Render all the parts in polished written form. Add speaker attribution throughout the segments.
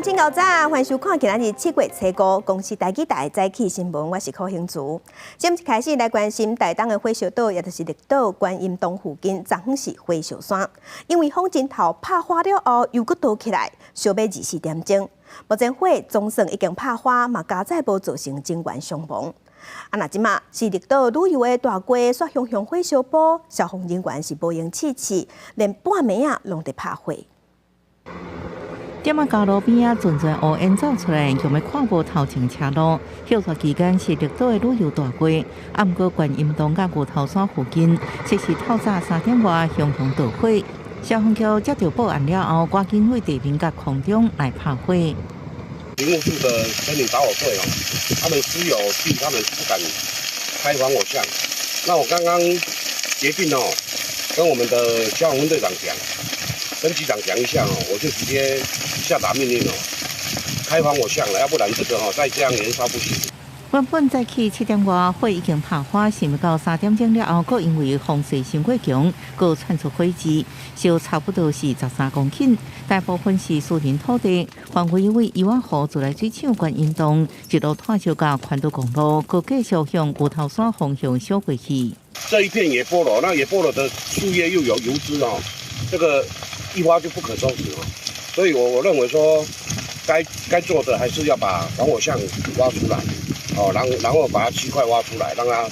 Speaker 1: 请到早，欢迎收看今日7月初5公司台记台早起新闻，我是柯兴竹。节目一开始来关心台东的火烧岛，也就是绿岛观音洞附近昨昏是火烧山，因为风真头拍花了后又搁倒起来，烧尾24点钟。目前火总算已经拍花，嘛加载无造成人员伤亡。那即马是绿岛旅游的大街，煞熊熊火烧埔，消防人员是无用气气，连半暝啊拢在拍火。
Speaker 2: 点啊，街路边啊，阵阵乌烟走出来，用要看无头前车路。休息期间是绿岛的旅游大街，啊，毋过观音洞甲牛头山附近，却是透早3点外熊熊倒火。消防局接到报案了后，赶紧为地面甲空中来拍火。
Speaker 3: 林务处的森林打火队他们私有地，他们不敢开防火巷。那我刚刚决定跟我们的消防分队长讲。跟局长讲一下我就直接下达命令开防火巷了，要不然这个再这样燃烧不行。
Speaker 2: 原本早起7点外，火已经拍花，想不到3点钟了后，佫因为风势伤过强，佫窜出火迹，烧差不多是13公顷，大部分是私人土地，范围为1万户自来水厂观音洞，一路炭烧到宽度公路，佫继续向牛头山方向烧过去。
Speaker 3: 这一片野菠萝，那野菠萝的树叶又有油脂这个一挖就不可收拾所以我认为说，该做的还是要把防火巷挖出来然后把它区块挖出来，让它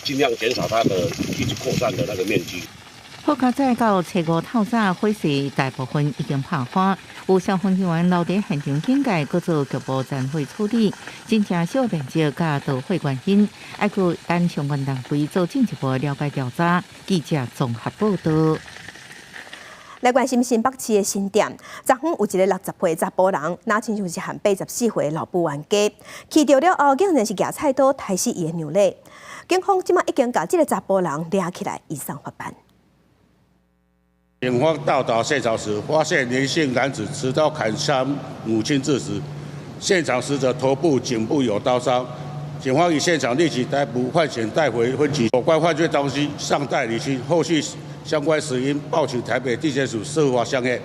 Speaker 3: 尽量减少它的一直扩散的那个面积。
Speaker 2: 好佳在到初5透早，火势大部分已经拍花，有消防人员留在现场警戒，搁做局部暂缓处理，真正小面积甲导火原因，还佫等相关单位做进一步了解调查。记者综合报道。
Speaker 1: 来关心新北市的新店，昨昏有一个60岁查甫人，那亲像是和84岁老妇冤家，去掉了后，竟然是举菜刀杀死伊的娘嘞。警方即马已经把这个查甫人抓起来，移送法办。
Speaker 4: 警方到达现场时，发现年姓男子持刀砍杀母亲致死，现场死者头部、颈部有刀伤。警方于现场立即逮捕犯嫌，带回分局有关犯罪东西尚待厘清，后续相关死因报请台北地检署司法相验。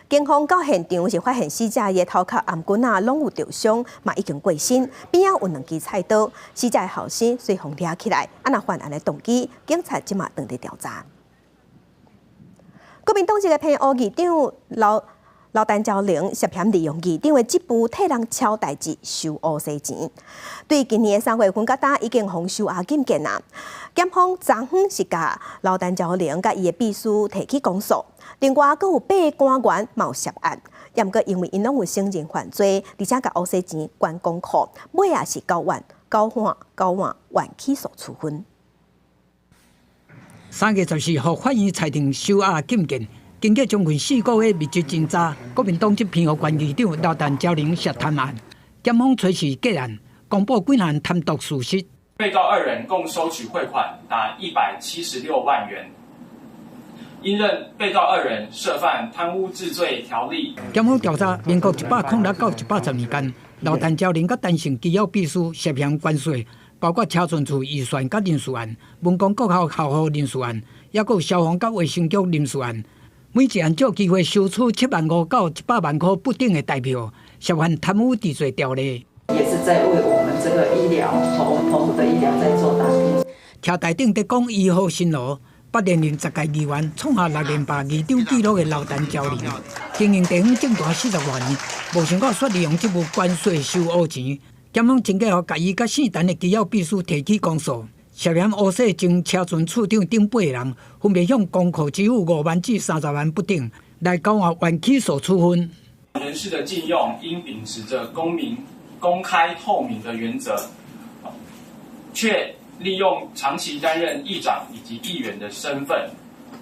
Speaker 1: 警方到现场是发现死者的头壳、颔棍拢有受伤，嘛已经过身，边仔有2支菜刀。死者的后生随风抓起来，那犯案的动机，警察即马正在调查。国民党籍的偏乌议长刘丹昭玲涉嫌利用议长的职务替人超代志收乌西钱，对今年3月份到今已经封收押禁见啊。检方昨昏是甲刘丹昭玲甲伊的秘书提起公诉，另外阁有8个官员嘛有涉案，也毋过因为因拢有承认犯罪，而且甲乌西钱关公库，尾也是交换原起诉处分。
Speaker 5: 3月14号，法院裁定收押禁见。经过将近4个月密集侦查，国民党籍偏乌县议长刘丹昭玲涉贪案，检方随时结案，公布几项贪渎事实。
Speaker 6: 被告2人共收取汇款达176万元，因认被告2人涉犯贪污治罪条例。
Speaker 5: 检方调查，民国106到112间，刘丹昭玲甲陈姓机要秘书涉嫌关税，包括车船处预算甲人事案、文工国校校务人事案，也有消防甲卫生局人事案。每一案就有机会收取7万5到100万块不等的代票，涉犯贪污治罪条例。
Speaker 7: 也是在为我们这个医疗，我们澎湖的医疗在做打拼。
Speaker 5: 车台顶在讲1号新路8年零10届议员，创下6连霸议长纪录的刘丹昭玲，经营地方政坛40多年，无想到却利用职务关税收乌钱。检方经过甲伊甲姓陈的机要秘书提起公诉。涉嫌乌洗前车船处长等8个人，分别向公库支付5万至30万不等，来交换原起诉处分。
Speaker 6: 人事的禁用应秉持着公开透明的原则，却利用长期担任议长以及议员的身份，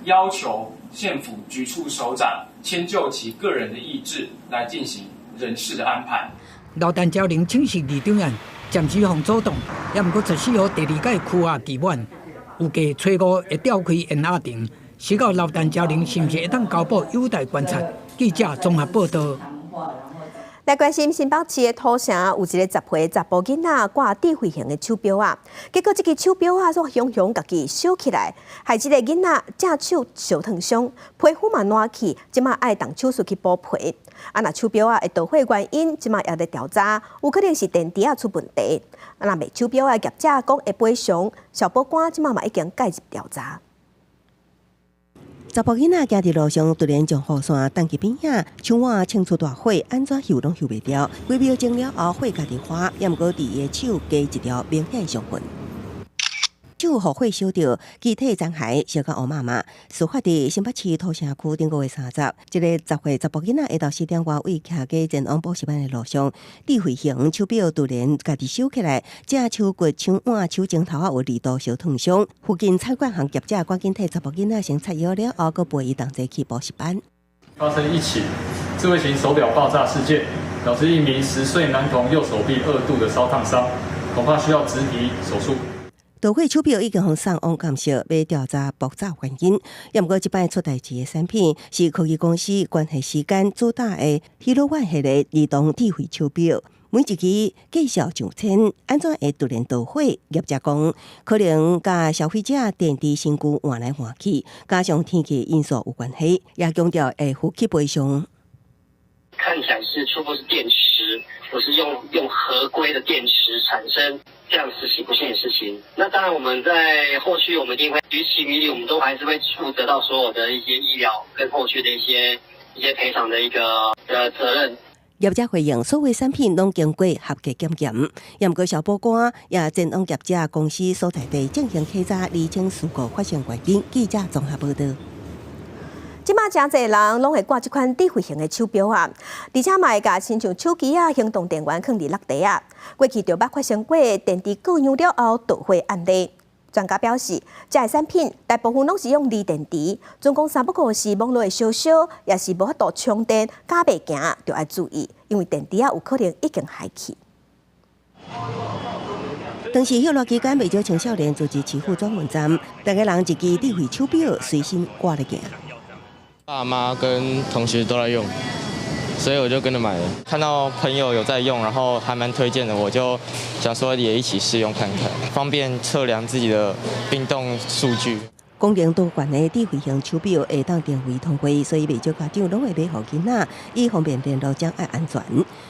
Speaker 6: 要求县府局处首长迁就其个人的意志来进行人事的安排。
Speaker 5: 刘丹昭玲请示议长案。暂时防阻挡，也毋过14号第2届区下期满，有计初5会召开宴雅庭，是到流弹交零是毋是会当交保，有待观察。记者综合报道。
Speaker 1: 来关心新北市的土城有一个10岁查甫囡仔挂智慧型的手表啊，结果这个手表啊，雄雄家己收起来，害这个囡仔正手受烫伤，皮肤嘛烂去，即马爱动手术去补皮。啊，那手表啊会捣毁原因，即马也在调查，有可能是电池啊出问题。啊，那卖手表的业者讲会赔偿，小保官即马嘛已经介入调查。
Speaker 8: 查甫囡仔行伫路上，突然将雨伞挡去边仔，窗外冲出大火，安怎嗅拢嗅袂掉。几秒钟了后，火家己花，也毋过伫伊手加一条明显伤痕。手互火烧着，遗体残骸烧到乌麻麻。事发伫新北市土城区顶个月30，一个10岁查甫囡仔下昼4点外为徛过前往补习班的路上，智慧型手表突然家己收起来，正手骨、手腕、手指头啊有2度小烫伤。附近菜馆行业者赶紧替查甫囡仔先擦药了后，搁陪伊同齐去补习班。
Speaker 9: 发生一起智慧型手表爆炸事件，导致一名10岁男童右手臂2度的烧烫伤，恐怕需要植皮手术。
Speaker 8: 捣毁手表已经向送往监察，要调查爆炸原因。也毋过，即摆出代志的产品是科技公司关系时间主打的Hero1系列移动智慧手表，每一支价销上千，安怎会突然捣毁？业者讲，可能甲消费者电池身躯换来换去，加上天气因素有关系，也强调会负起赔偿。
Speaker 10: 看起来是初步是电池，不是用合规的电池产生这样此起不幸的事情。那当然，我们在后续我们一定会于情于理，我们都还是会负责到所有的一些医疗跟后续的一些赔偿的一个责任。
Speaker 8: 业者回应，所有产品拢经过合格检验，也毋过小保官也前往业者公司所在地进行稽查，厘清事故发生原因。记者综合报道。
Speaker 1: 即马真侪人拢会挂即款智慧型的手表啊，而且嘛会甲亲像手机啊、行动电源放伫落地啊。过去就捌发生过电池过氧了后捣毁案例。专家表示，这产品大部分拢是用锂电池，总共3不过是网络的烧烧，也是无法度充电，加袂行就要注意，因为电池啊有可能已经坏去。
Speaker 8: 当时休乐期间，未少青少年组织市府转运站，大家人一支智慧手表随身挂咧行。
Speaker 11: 爸妈跟同学都在用，所以我就跟着买了。看到朋友有在用，然后还蛮推荐的，我就想说也一起试用看看，方便测量自己的运动数据。
Speaker 8: 功能多元的智慧型手表会当电话通话，所以未少家长拢会买互囡仔，以方便联络将爱安全。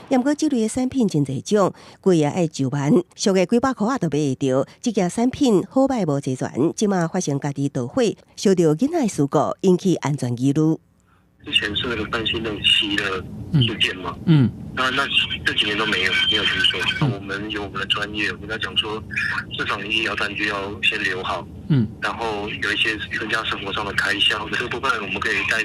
Speaker 8: 也毋过，这类的产品真侪种，贵也爱10万，俗个几百块都买会到。这件产品好歹无齐全，即马发生家己捣毁，烧到囡仔的事故，引起安全疑虑。
Speaker 10: 之前是那个翻新冷气的事件嘛，那这几年都没有听说。那我们有我们的专业，我跟他讲说，至少医疗单据要先留好，然后有一些增加生活上的开销，这个部分我们可以带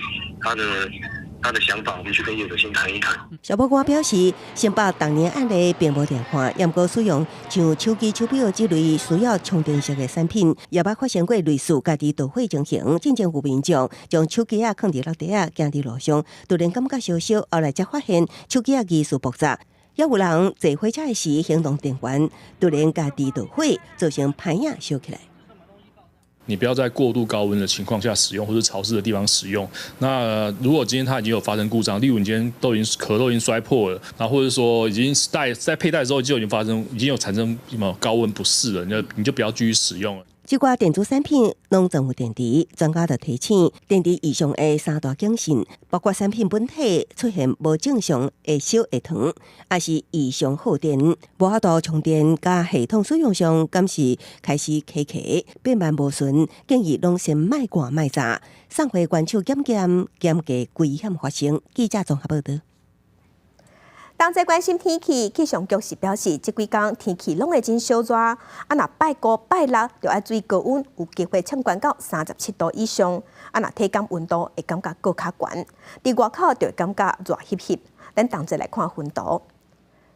Speaker 10: 他的想法，我们去跟业者先谈一谈。
Speaker 8: 小保官表示，新北当年案例并无电话，也毋过使用像手机、手表这类需要充电式的产品，也捌发生过类似家己捣毁情形。真正有民众将手机放伫落地行伫路上，突然感觉烧烧，后来才发现手机疑似爆炸。也有人坐火车时行动电源突然家己捣毁，造成牌影烧起来。
Speaker 12: 你不要在过度高温的情况下使用，或是潮湿的地方使用。那如果今天它已经有发生故障，例如你今天壳都已经摔破了，然后或者说已经在佩戴的时候就已经有产生什么高温不适了，你就不要继续使用了。
Speaker 8: 这挂电子产品拢总有电池，专家就提醒电池异常的3大警讯，包括产品本体出现无正常会烧会烫，还是异常耗电，无法度充电，加系统使用上敢是开始卡变慢无顺，建议拢先卖挂卖炸，送回关手检价危险发生。记者综合报道。
Speaker 1: 当在关心天气，气象局是表示，这几天天气拢会真烧热，若拜5、拜6就要注意高温，有机会冲关到37度以上。若体感温度会感觉更较悬，伫外口就会感觉热翕翕。咱同齐来看分图。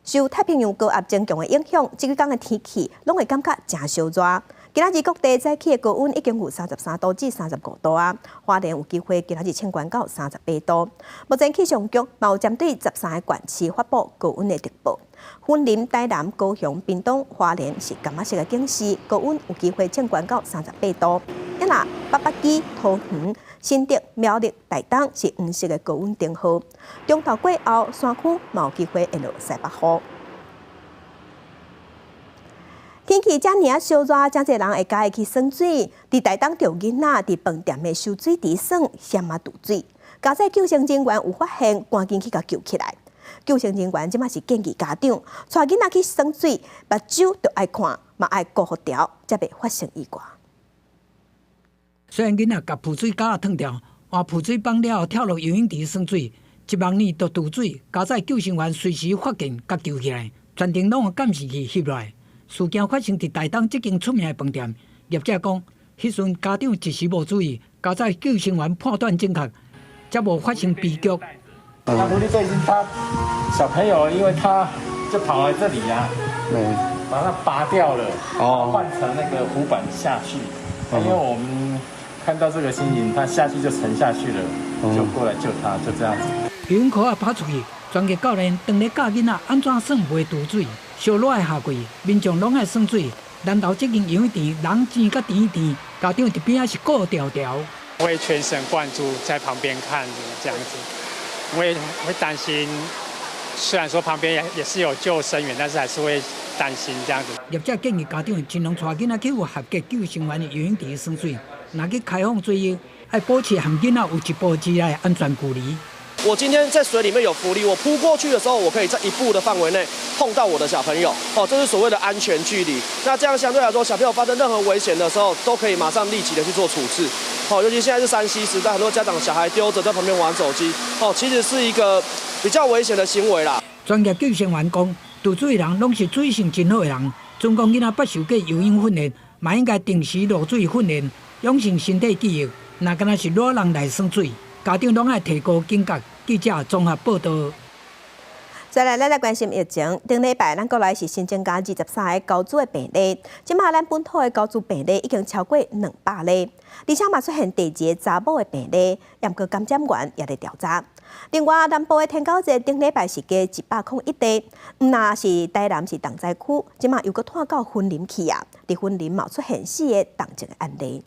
Speaker 1: 受太平洋高压增强的影响，这几天的天气拢会感觉真烧热。今仔日各地早起的高温已经有33度至35度啊，花莲有机会今仔日升悬到38度。目前气象局有针对13个县市发布高温的特报。云林、台南、高雄、屏东、花莲是柑仔色的警示，高温有机会升悬到38度。一那北北基、桃园、新竹、苗栗、台东是黄色的高温灯号。中昼过后，山区嘛有机会会落西北雨。天气遮尔烧热，真侪人会家己去耍水。伫台东钓囡仔伫饭店的收水池耍，嫌啊堵水。加在救生人员有发现，赶紧去甲救起来。救生人员即马是建议家长带囡仔去耍水，目睭都爱看，嘛爱顾好调，才袂发生意外。
Speaker 5: 虽然囡仔甲浮水杆脱掉，换浮水绑了后跳落游泳池耍水，1万年都堵水。加在救生员随时发现甲救起来，全程拢用监视器翕落来。事件发生伫台东一间出名的饭店，业者讲，迄阵家长一时无注意，加在救生员判断正确，才无发生悲剧。
Speaker 9: 那狐狸最近他小朋友，因为他就跑来这里啊，把它拔掉了，换成那个浮板下去。因为我们看到这个情形，他下去就沉下去了，就过来救他，就这样子。
Speaker 5: 游泳裤啊爬出去，专业教练当咧教囡仔安怎耍袂堵水。烧热的夏季，民众拢爱耍水，难道这间游泳池人钱甲甜甜，家长伫边仔是顾条条。
Speaker 13: 会全神贯注在旁边看这样子，我也会担心。虽然说旁边也是有救生员，但是还是会担心这样子。
Speaker 5: 业者建议家长尽量带囡仔去有合格救生员的游泳池耍水，若去开放水域，要保持和囡仔有一步之内的安全距离。
Speaker 14: 我今天在水里面有浮力，我扑过去的时候，我可以在1步的范围内碰到我的小朋友，这是所谓的安全距离。那这样相对来说，小朋友发生任何危险的时候，都可以马上立即的去做处置。尤其现在是3C 时代，很多家长小孩丢着在旁边玩手机，其实是一个比较危险的行为啦。
Speaker 5: 专业救生员讲，渡水的人拢是水性真好的人，准讲囡仔捌受过游泳训练，嘛应该定时落水训练，养成身体记忆。若敢若是裸人来耍水，家长拢爱提高警觉。记者综合报道。
Speaker 1: 再来，咱来关心疫情。顶礼拜，咱国内是新增加23个高祖的病例，即马咱本土的高祖病例已经超过200例，而且嘛出现第2个查某的病例，也毋过监检员也在调查。另外，南部的天狗节顶礼拜是加101例，若是台南是重灾区，即马又搁拖到云林去啊，伫云林嘛出现4个重症的案例。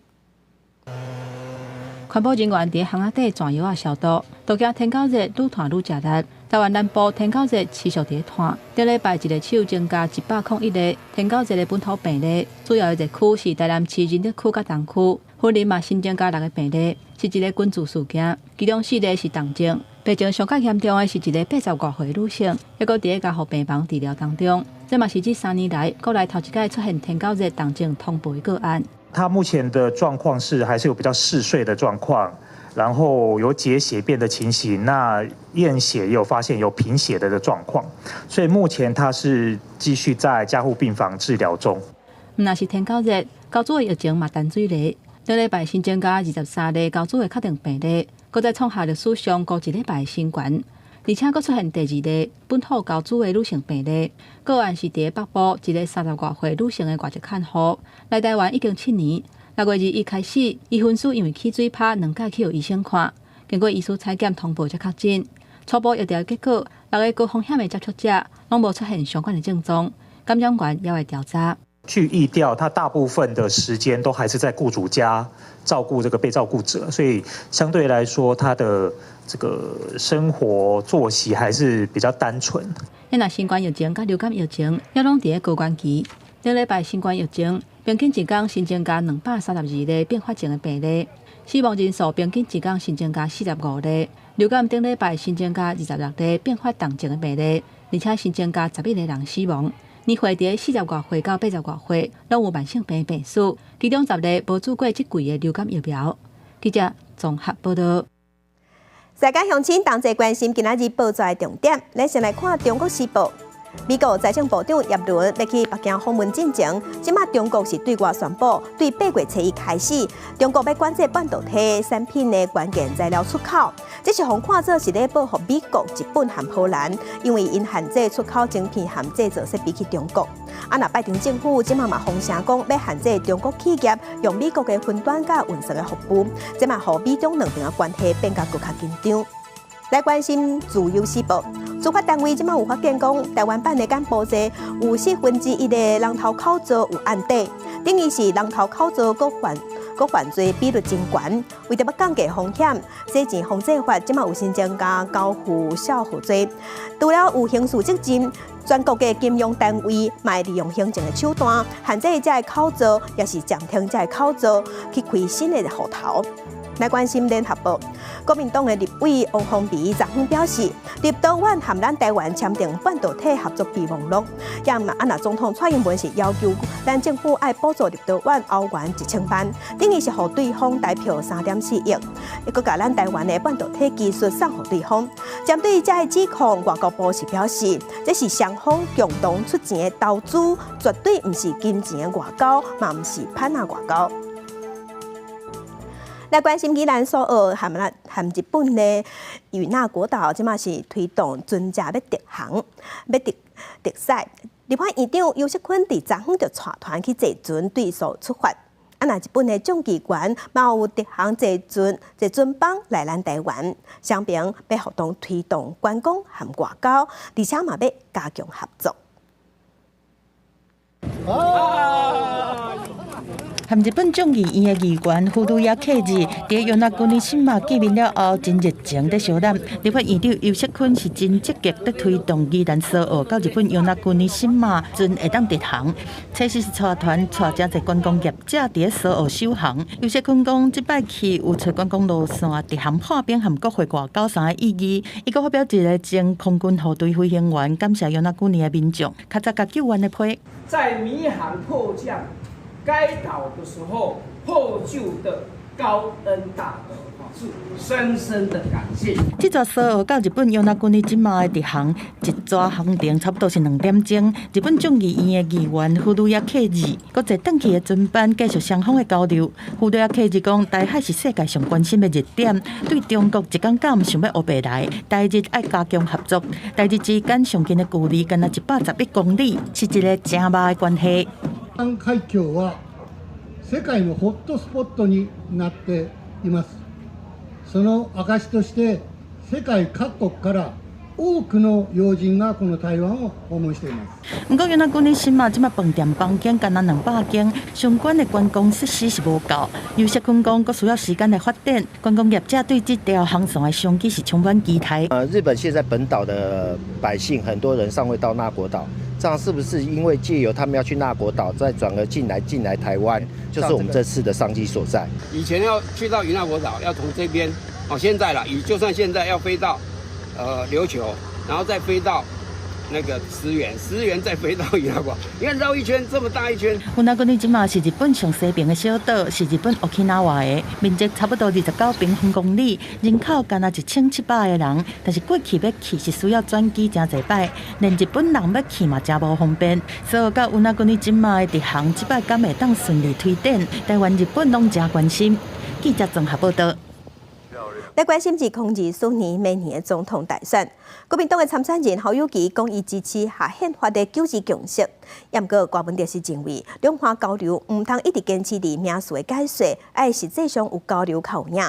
Speaker 15: 环保人员伫巷仔底转药消毒，都惊天狗热愈拖愈食力。台湾南部天狗热持续伫拖，顶礼拜一个手增加101例天狗热的本土病例，主要的热区是台南市仁德区甲东区，云林嘛新增加6个病例，是一个群聚事件，其中4个是重症。病情上较严重的是一个80多岁女性，还佫伫咧家护病房治疗当中。这嘛是这3年来国内头一届出现天狗热重症通报个案。
Speaker 16: 他目前的状况是还是有比较嗜睡的状况，然后有解血便的情形，那验血也有发现有贫血的状况，所以目前他是继续在加护病房治疗中。
Speaker 15: 若是天狗热，高祖的疫情嘛淡水咧，顶礼拜新增加23例高祖的确定病例，搁再创下历史上高1礼拜新悬。而且佫出现第2例本土高祖的女性病例，个案是伫北部一个30多岁女性的外籍看护，来台湾已经7年。6月21开始，伊分尸因为起水泡2届去予医生看，经过医师采检通报才确诊。初步疫调结果，6个高风险的接触者拢无出现相关的症状，监检员也会调查。
Speaker 16: 据疫调，他大部分的时间都还是在雇主家照顾这个被照顾者，所以相对来说，他的这个生活作息还是比较单纯。
Speaker 15: 因若新冠疫情甲流感疫情也拢伫咧高原期，顶礼拜新冠疫情平均一天新增加232例并发症的病例，死亡人数平均一天新增加45例。流感顶礼拜新增加26例并发重症的病例，而且新增加11个人死亡。年岁伫40多岁到80多岁，拢有慢性病病史，其中10例无注过即季的流感疫苗。记者综合报道。
Speaker 1: 世界乡亲同齐关心今仔日报纸的重点，咱先来看《中国时报》。美国财政部长耶伦要去北京访问进前，即马中国是对外宣布，对8月初1开始，中国要管制半导体产品的关键材料出口。这是互看做是咧保护美国、日本和荷兰，因为因限制出口晶片和制造设备去中国。若拜登政府即马嘛风声讲要限制中国企业用美国的云端甲运输的服务，即嘛互美中两边的关系变甲更加紧张。来关心自由时报，执法单位即马有发现讲，台湾版的干部节有1/4的人头口罩有案底，等于是人头口罩各犯罪比率真悬。为着要降低风险，洗钱防治法即马有新增加交付少付罪，除了有刑事责任，全国的金融单位嘛会利用行政的手段，限制这的口罩，也是暂停这的口罩去开新的户头。来关心联合报，国民党的立委王宏维昨天表示，立陶宛和咱台湾签订半导体合作备忘录，也嘛那总统蔡英文是要求咱政府爱补助立陶宛欧元1000万，等于是互对方台票3.4亿，又搁甲咱台湾的半导体技术送互对方。针对这个指控，外交部是表示，这是双方共同出钱的投资，绝对不是金钱的外交，嘛不是攀外交。来关心宜兰所学和日本的与那国岛，即马是推动船只要直航，要直驶。立法院长游锡堃伫昨昏就带团去坐船对所出发。那日本的总机关嘛有直航坐船帮来咱台湾，双边要互动推动观光和外交，而且嘛要加强合作。
Speaker 2: 和日本众议院的议员福鲁亚克治在与那军的新马见面了后，真热情在相谈。立法院长游锡堃是真积极在推动宜兰所学到日本与那军的新马船会当直航，确实是带团带真侪观光业者伫所学首航。游锡堃讲，这摆去有找观光路线、直航破冰和国会外交上的意义。伊阁发表一个前空军部队飞行员感谢与那军的民众，较早甲救援的批。
Speaker 17: 在迷航迫降该岛的时候，获救的高恩大德是深深的感谢。
Speaker 2: 这座所学到日本与那军的即马的直航，一抓航程差不多是2点钟。日本众议院的议员福鲁亚克治，搁坐转去的船班继续双方的交流。福鲁亚克治讲，台海是世界上关心的热点，对中国一竿敢想要乌白来，台日爱加强合作。台日之间上近的距离干那111公里，是一个正密的关系。
Speaker 18: 台湾海峡は世界のホットスポットになっています。その証として世界各国から多くの要人がこの台湾を訪問しています。
Speaker 2: 不过，与那军的新马即马饭店房间干那200间，相关的观光设施是无够。游锡堃讲，佫需要时间来发展。观光业者对这条航线的商机是充满期待。
Speaker 19: 日本现在本岛的百姓很多人尚未到那国岛。这样是不是因为借由他们要去那国岛，再转而进来台湾，就是我们这次的商机所在？
Speaker 20: 以前要去到与那国岛，要从这边，现在了，就算现在要飞到琉球，然后再飞到那个石原再飞到与那国，你看绕一圈这么大一圈。
Speaker 2: 与那国呢，即马是日本上西边的小岛，是日本 Okinawa 的，面积差不多29平方公里，人口干那1700个人。但是过去要去是需要转机真侪摆，连日本人要去嘛真无方便。所以到与那国呢，即马的直航，即摆敢会当顺利推展，台湾、日本拢真关心。记者综合报道。
Speaker 1: 来关心2024年明年的总统大选，国民党的参选人侯友宜讲，伊支持下宪法的9二共识。也毋过，郭文哲是认为，两岸交流毋通一直坚持伫名词的解说，要实际上有交流较有影。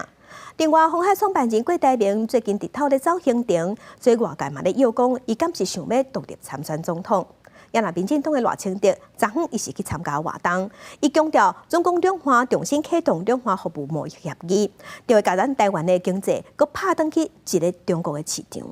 Speaker 1: 另外，鸿海创办人郭台铭最近日头咧走行程，所以外界嘛咧又讲，伊敢是想要独立参选总统。也那民进党的赖清德昨昏伊是去参加活动，伊强调中共两岸重新启动两岸服务贸易协议，就会甲咱台湾的经济搁拍转去一个中国的市场。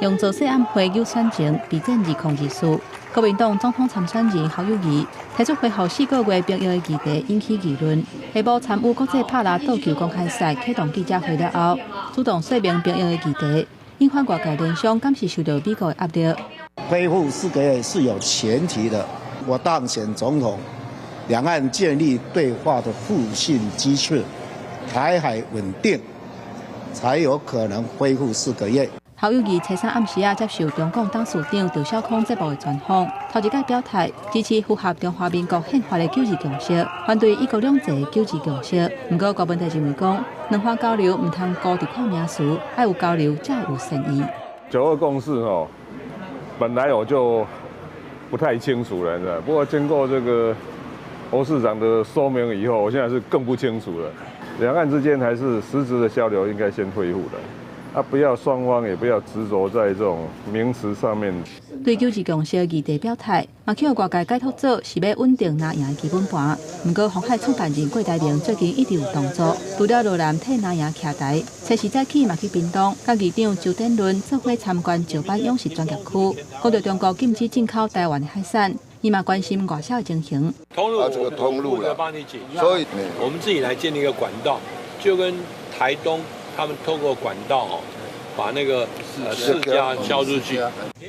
Speaker 15: 用做细暗会友选情备战2024，国民党总统参选人侯友宜提出恢复4个月兵役的议题，引起议论。下晡参与国际帕拉斗球公开赛启动记者会了后，主动说明兵役的议题，引发外界联想，敢是受到美国的压力。
Speaker 21: 恢复4个月是有前提的，我当选总统，两岸建立对话的互信基础，台海稳定，才有可能恢复4个月。
Speaker 15: 侯友宜初三暗时接受中共董事长赵少康节目的专访，头一届表态支持符合中华民国宪法的9·2共识，反对1国2制的9·2共识。不过郭文泰认为讲，两方交流唔通孤伫看名词，要有交流才有诚意。
Speaker 3: 9·2共识本来我就不太清楚了，不过经过这个侯市长的说明以后，我现在是更不清楚了。两岸之间还是实质的交流应该先恢复的。不要双方也不要执着在这种名词上面。
Speaker 15: 对9·2共识议题表态，嘛叫外界解读做是要稳定拿赢基本盘。不过，鸿海创办人郭台铭最近一直有动作，除了罗南替拿赢徛台，初时早起嘛去屏东，甲议长周典伦做伙参观石板勇士专业区，讲到中国禁止进口台湾的海产，伊嘛关心外销的情形。
Speaker 22: 通路这个通路了，帮你解决。所以我们自己来建立一个管道，就跟台东。他们透过管道把那个市价销出去。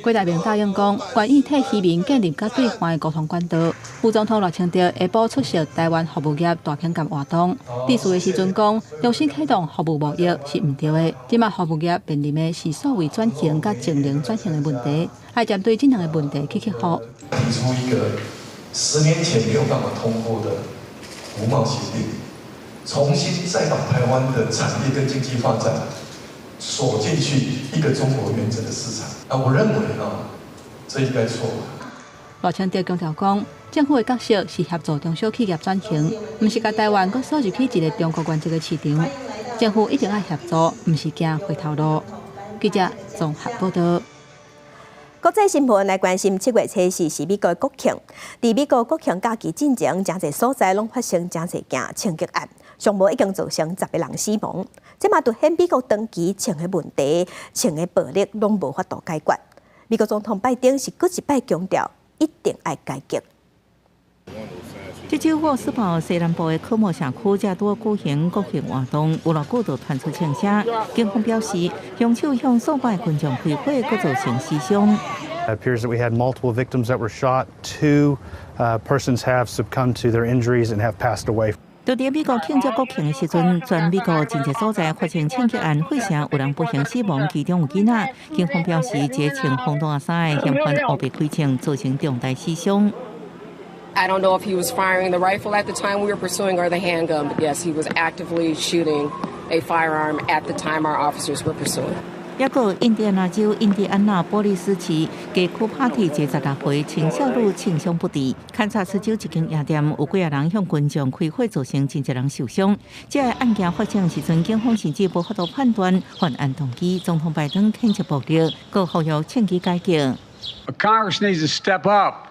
Speaker 15: 郭台铭答应讲，愿意替渔民建立甲对方的沟通管道。副总统赖清德下晡出席台湾服务业大评鉴活动，致辞的时阵讲，重新启动服务贸易是唔对的。今麦服务业面临的是所谓转型甲净零转型的问题，要针对这两个问题去克服。
Speaker 23: 提出一个10年前没有办法通过的服贸协定。重新再把台湾的产业跟经济发展锁进去1个中国原则的市场我认为这应该错。
Speaker 15: 赖清德强调讲，政府的角色是协助中小企业转型，不是把台湾搁锁入去一个中国原则的市场。政府一定要协助，不是行回头路。记者综合报道。
Speaker 1: 国际新闻来关心7月初4是美国国庆，在美国国庆假期进前，真侪所在拢发生真侪件枪击案，上无已经造成10个人死亡。这嘛凸显美国长期枪的问题，枪的暴力拢无法度解决。美国总统拜登是搁一摆强调，一定要解决。
Speaker 2: 这周沃斯堡西南部的科莫社区正多举行国庆活动，有6股就传出枪声。警方表示，凶手向数百群众开火，搁造成死伤。
Speaker 24: It appears that we had multiple victims that were shot. 2 persons have succumbed to their injuries and have passed away.
Speaker 2: 就在美国庆祝国庆的时阵，全美国真侪所在发生枪击案，火成有人不幸死亡，其中有囡仔。警方表示，这穿红灯衫的嫌犯后被开枪，造成重大死伤。
Speaker 25: I don't know if he was firing the rifle at the time we were pursuing or the handgun, but yes, he was actively shooting a firearm at the time our officers were pursuing.
Speaker 2: 也个印第安纳州印第安纳波利斯市街区 party 这16回青少女清伤不治，勘察四周一间夜店有几个人向群众开火，造成真侪人受伤。这个案件发生时阵，警方甚至无法度判断犯案动机。总统拜登谴责暴力，佮呼吁枪击解决。
Speaker 26: Congress needs to step up.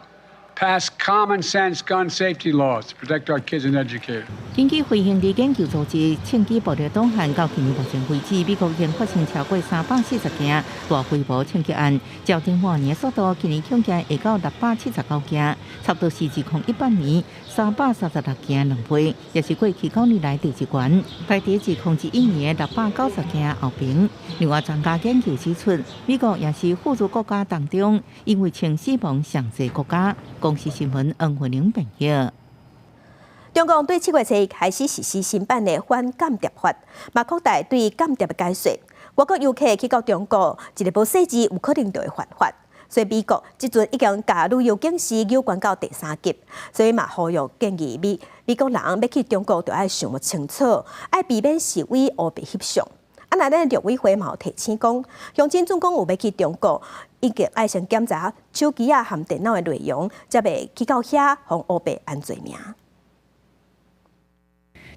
Speaker 26: Pass common sense gun safety laws to protect our kids and educators.
Speaker 2: 根据飞行力研究组织枪击暴力档案，到今年目前为止，美国已经发生超过340件大规模枪击案，较前半年速度，今年恐惊会到679件，差不多是2018年336件2倍，也是过去9年来第一悬，排在2011年690件后边。另外，专家研究指出，美国也是富裕国家当中因为枪死亡上侪国家。公司新闻恩惠玲朋友。
Speaker 1: 中共对7月初开始实施新版的反间谍法，嘛扩大对间谍的解说。外国游客去到中国，一个无细致有可能就会犯法。所以美国即阵已经把旅游警示有关到第3级，所以嘛呼吁建议美国人要去中国，就要想得清楚，要避免示威乌白翕相。那咱陆委会嘛有提醒讲，乡亲总讲有要去中国，已经爱先检查手机含电脑的内容，才袂去到遐互乌白按罪名。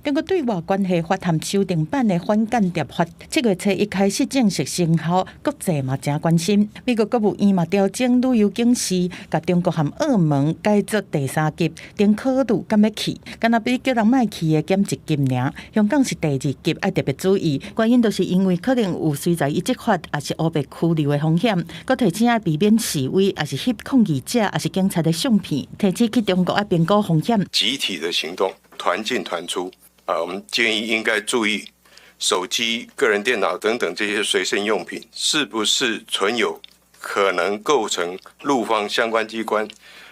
Speaker 27: 中国对外关系法和修订版的反间谍法，7月初一开始正式生效，国际嘛真关心。美国国务院嘛调整旅游警示，甲中国和澳门改做第3级，顶考虑敢要去，敢若比叫人莫去的减1级尔。香港是第2级，要特别注意，原因就是因为可能有随在伊执法，也是乌白拘留的风险。佮提醒要避免示威，也是翕抗议者，也是警察的相片，提醒去中国要评估风险。
Speaker 28: 集体的行动，团进团出。我们建议应该注意手机、个人电脑等等这些随身用品是不是存有可能构成陆方相关机关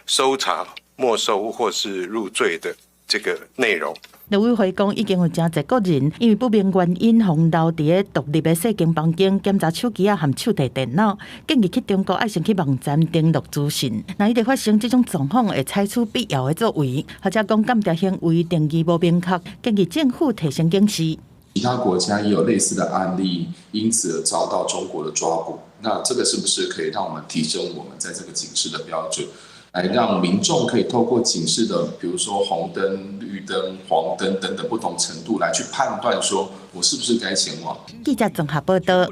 Speaker 28: 搜查、没收或是入罪的这个内容。
Speaker 27: 陆委会讲，已经有真侪国人因为不明原因，互留伫个独立的细间房间检查手机啊和手提电脑，建议去中国爱先去网站登录资讯。那伊哋发生这种状况，会采取必要的作为，或者讲间谍行为定义无明确，建议政府提升警示。
Speaker 4: 其他国家也有类似的案例，因此而遭到中国的抓捕。那这个是不是可以让我们提升我们在这个警示的标准？来让民众可以透过警示的，比如说红灯、绿灯、黄灯等等不同程度来去判断，说我是不是该前往。
Speaker 27: 记者综合报道。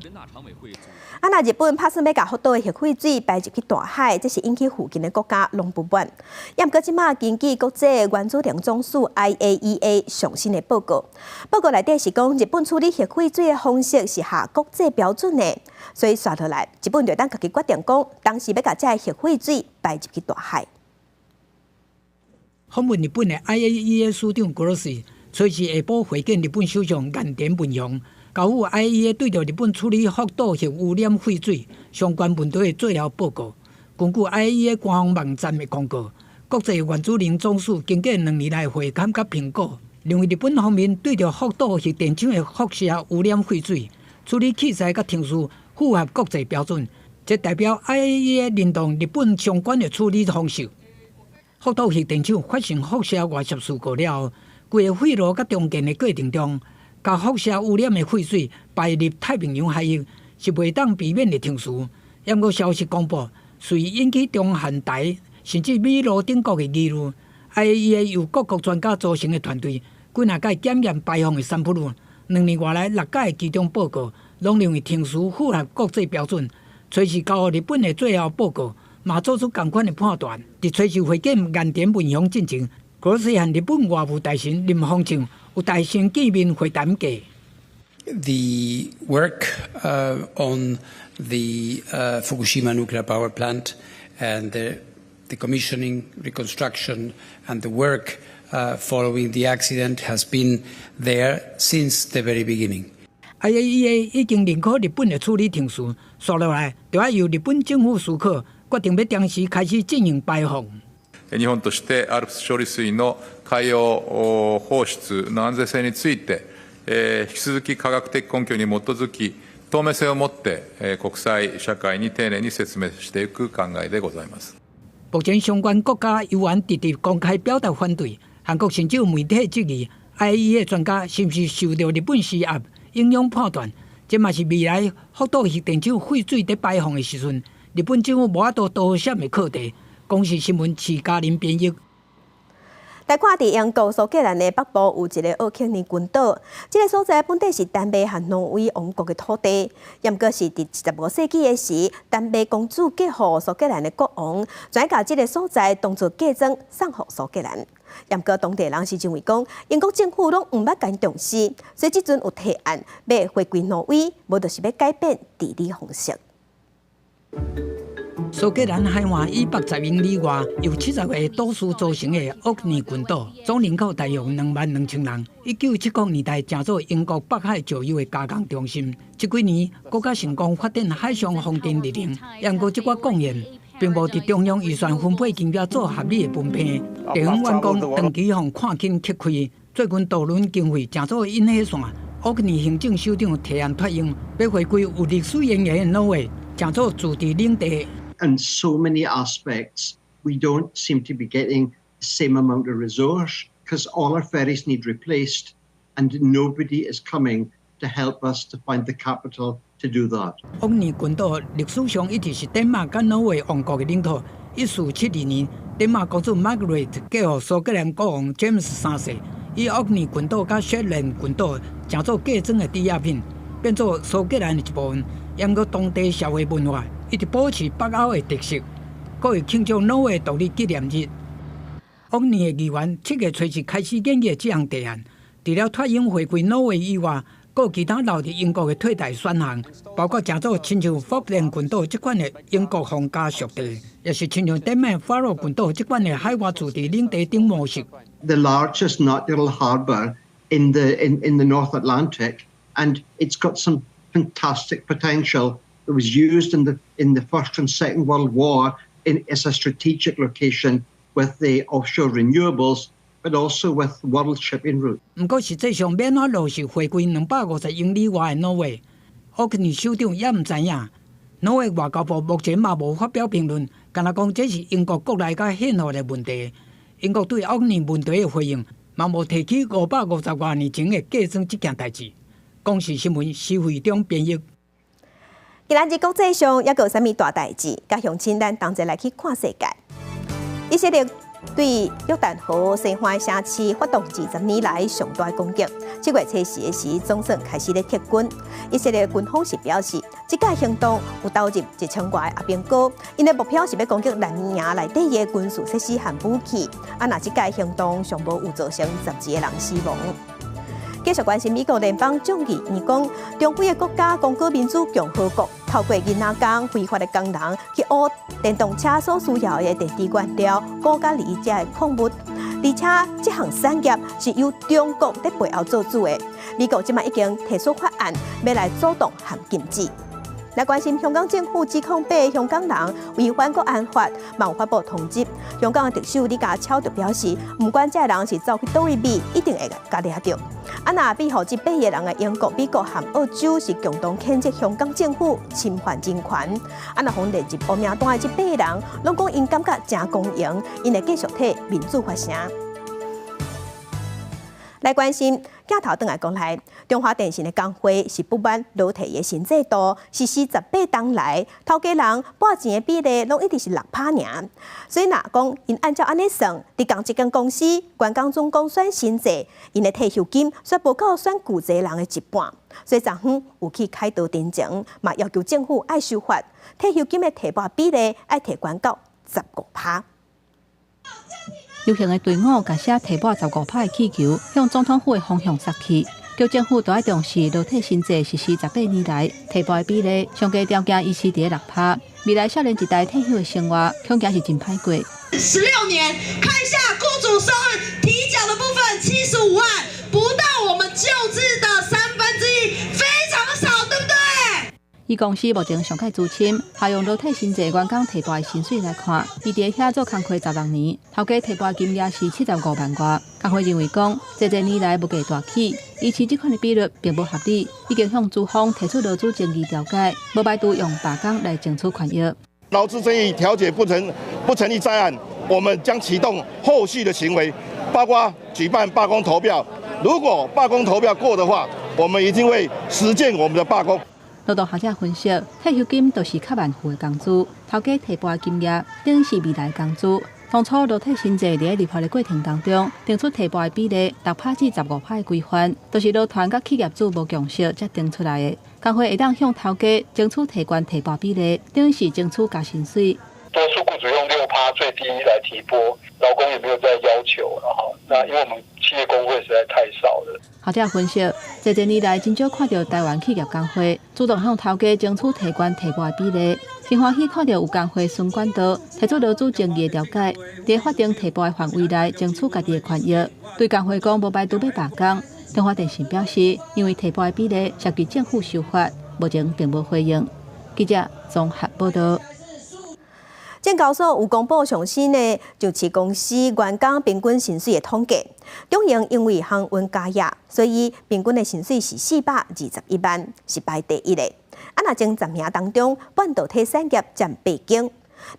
Speaker 1: 那日本打算要把福岛的核废水排入去大海，这是引起附近的国家拢不满。不过，即马根据国际原子能总署 IAEA 上新的报告，报告内底是讲日本处理核废水的方式是下国际标准的，所以刷落来，日本就当家己决定讲，当时要把这核废水排入去大海。
Speaker 5: 访问日本的 IAEA 署长 Grossi 随时下晡会见日本首相岸田文雄。交付 IAEA 对着日本处理福岛核污染废水相关问题的最后报告。根据 IAEA 官方网站的公告，国际原子能总署经过2年来会勘甲评估，认为日本方面对着福岛核电厂的辐射污染废水处理器材甲程序符合国际标准，这代表 IAEA 认同日本相关的处理方式。福岛核电厂发生辐射外泄事故了后，规个废炉甲中间的过程中，把辐射污染的废水排入太平洋海域是袂当避免的程序。不过消息公布，随引起中韩台甚至美罗等国的议论。IAEA 由各国专家组成的团队，几若届检验排放的散布2年外来6届的集中报告，拢认为程序符合国际标准。随时交予日本的最后报告，嘛做出同款的判断。伫随时会见岸田文雄进程，嗰时和日本外务大臣林芳正有大声见面会谈过。
Speaker 6: The work on the Fukushima nuclear power plant and the commissioning, reconstruction, and the work following the accident has been there since the very beginning.
Speaker 5: IAEA 已經認可日本的處理程序，接落來就要由日本政府許可，決定要當時開始進行排放。
Speaker 7: 日本としてALPS処理水の海洋放出の安全性について、引き続き科学的根拠に基づき透明性を持って国際社会に丁寧に説明していく考えでございます。
Speaker 5: 目前相關國家議員直接公開表達反對，韓國甚至有媒體質疑 IAEA 專家是不是受到日本施壓，影響判斷。這嘛是未來福島核電廠廢水在排放的時陣，日本政府無法度妥協的課題。公視新聞徐嘉玲編譯。
Speaker 1: 來看伫英國蘇格蘭的北部有一個奧克尼群島，這個所在本地是丹麥和挪威王國的土地，不過是伫15世紀的時，丹麥公主嫁予蘇格蘭的國王，將把這個所在當作嫁妝送予蘇格蘭。不過當地人是認為講，英國政府攏唔捌咁重視，所以即陣有提案要回歸挪威，無就是要改變地理方式。
Speaker 5: 蘇格蘭海岸110英里外，由70個都市組成的奧克尼群島，總人口大約22000人。1970年代成做英國北海石油的加工中心。這幾年，國家成功發展海上風電力能，不過這個貢獻並無佇中央預算分配金額做合理的分配。地方員工長期互看緊缺開，最近渡輪經費成做引火線。奧克尼行政首長提案脫英，要回歸有歷史淵源的挪威，成做自治領地。
Speaker 8: In so many aspects, we don't seem to be getting the same amount of resource because all our ferries need replaced and nobody is coming to help us to find the capital to do that.
Speaker 5: 奧克尼群島歷史上一直是丹麥跟挪威王國的領土。1472年，丹麥公主 Margaret 嫁予蘇格蘭國王 James 3世，以奧克尼群島甲雪蘭群島成做嫁妝的抵押品，變做蘇格蘭的一部分。不過當地社會文化一直保持北歐的特色，還會慶祝挪威獨立紀念日。奧克尼的議員7月初開始研議這項提案，除了脫英回歸挪威以外，還有其他留在英國的退台選項，包括成做親像福蘭群島這款的英國皇家屬地，也是親像丹麥法羅群島這款的海外自治領地等模式。
Speaker 8: The largest natural harbour in the North Atlantic, and it's got some fantastic potential. It was used in the First and Second World War as a strategic location with the offshore renewables, but also with world shipping route.
Speaker 5: 不过实际上免法落实回归250英里外的挪威，奥克尼首长也唔知影。挪威外交部目前嘛无发表评论，干那讲这是英国国内甲宪法的问题。英国对奥克尼问题的回应，嘛无提起550多年前的计算这件代志。公视新闻施惠中编译。
Speaker 1: 今仔日国际上也有啥物大代志？甲乡亲咱同齐来去看世界。以色列对约旦河西岸城市发动20年来上大攻击。7月初4时，总算开始咧撤军。以色列军方是表示，这个行动有导入1000多阿兵哥，因的目标是要攻击南营内底的军事设施和武器。若这个行动尚无有造成12个人死亡。继续关心美国联邦众议院讲，中非的国家刚果民主共和国透过囡仔工非法的工人去挖电动车所需要的电池原料、钴甲锂这的矿物，而且这项产业是由中国在背后做主的。美国即马已经提出法案，要来阻挡和禁止。来关心香港政府指控8个香港人违反国安法，冇发布通缉。香港的特首李家超就表示，不管这人是走去倒位比，一定会甲抓到。若庇护这8个人的英国、美国和澳洲是共同谴责香港政府侵犯人权。若红列入黑名单的这8个人，拢讲因感觉真公平，因会继续替民主发声。来关心镜头转来讲来，中华电信的工会是不满劳退的新制度实施18冬来，头家人拨钱的比例拢一直是6%尔。所以若讲因按照安尼算，伫同一间公司，员工总共选薪制，因的退休金却无够选旧济人的一半。所以昨昏有去开刀တင်情，嘛要求政府爱修法，退休金的提拨比例爱提悬到15%。
Speaker 15: 游行的队伍甲写提拨15%的气球向总统府的方向撒去，叫政府多爱重视劳退新制实施18年来提拨的比例，上加条件依稀伫6%。未来少年一代退休的生活恐惊是真歹过。
Speaker 9: 16年，看一下雇主收入提缴的部分75万，不到我们旧制的1/3，非常的少，对不对？
Speaker 15: 以公司目前上届资深，下用劳退新制员工提拨的薪水来看，伊伫遐做工课16年，头家提拨金额是75万外。工会认为讲，这年来物价大起，以前这款的比率并不合理，已经向资方提出劳资争议调解，无排除用罢工来争取权益。
Speaker 10: 劳资争议调解不成立在案，我们将启动后续的行为，包括举办罢工投票。如果罢工投票过的话，我们一定会实践我们的罢工。
Speaker 15: 劳动学者分析，退休金都是较慢付的工资，头家提拨的金额等于是未来工资。当初劳退新制伫立法的过程当中，定出提拨的比例6%至15%的规范，都是劳团甲企业主无共识才定出来的。工会会当向头家争取提悬提拨比例，等于是争取加薪水。
Speaker 11: 多数雇主用6%最低来提拨，劳工也没有在要求了哈。那因为我们企业工会实在太少了。
Speaker 15: 学者分析，这年来真少看到台湾企业工会主动向头家争取提悬提拨的比例，真欢喜看到有工会孙管道提出劳资争议的调解，在法定提拨的范围内争取家己的权益。对工会讲无排除要罢工，中华电信表示，因为提拨的比例涉及政府修法，目前并无回应。记者综合报道。
Speaker 1: 证交所有公布上新的上市公司员工平均薪水的统计，中营因为航运加业，所以平均的薪水是421万，是排第1的。若前10名当中，半导体产业占8间。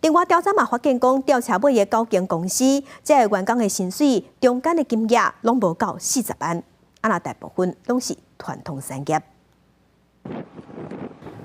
Speaker 1: 另外调查嘛发现讲，调查尾的9间公司，这员工的薪水中间的金额拢无到40万，若大部分拢是传统产业。